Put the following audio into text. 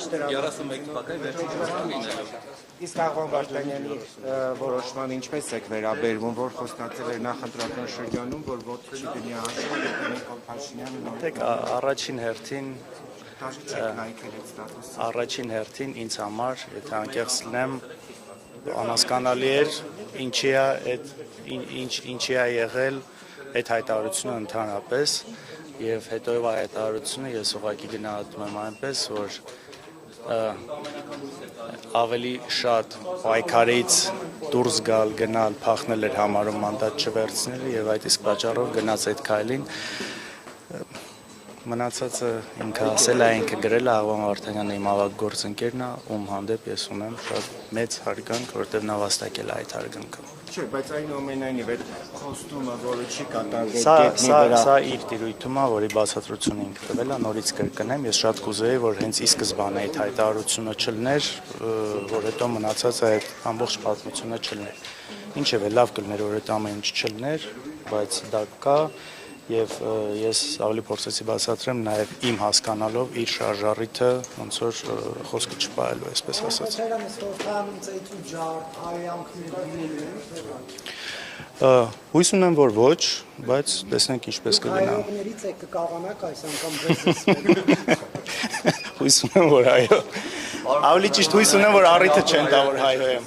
31 թվականի վերջին շրջանում լինելով։ Իսկ Աղվան Վարդանյանի որոշման ինչպես եք վերաբերվում, որ խոստացել էր նախընտրական շրջանում, որ ոտ չդնի հաշվը, Նիկոլ Փաշինյանը առաջին հերթին ինձ համար, եթե անկեղծ լինեմ, անհասկանալի էր ինչի է եղել այդ հայտարարությունը ընդհանրապես եւ հետոյով հայտարարությունը ես ուղղակի գնահատում եմ այնպես, որ ավելի շատ պայքարից դուրս գալ, գնալ, փախնել էր համարում մանդատ չվերցնել եւ այդ իսկ պատճառով գնաց այդ քայլին մնացածը ինքը ասել է, ինքը գրել է, Աղվան Վարդանյանը իմ ավագ գործընկերն է, ում հանդեպ ես ունեմ շատ մեծ հարգանք, որտեղ նա վաստակել է այդ հարգանքը։ Չէ, բայց այնուամենայնիվ այդ խոստումը, որը չի կատարվել Սա իր տիրույթում է, որի բացատրությունը ինքը տվել է, նորից կրկնեմ, ես շատ կուզեի, որ հենց ի սկզբանե այդ հայտարարությունը չլներ, որ հետո մնացած այդ ամբողջ պատմությունը չլներ։ Ինչևէ, լավ կլներ, որ այդ ամեն ինչ չլներ, բայց դա կա եւ ես ավելի փորձեցի բացատրեմ նաեւ իմ հասկանալով իր շարժառիթը ոնց որ խոսքը չպահելու այսպես ասած հույս ունեմ որ ոչ բայց տեսնենք ինչպես կգնա հույս ունեմ որ այո ավելի ճիշտ հույս ունեմ որ առիթը չեն տա որ հայհոյեմ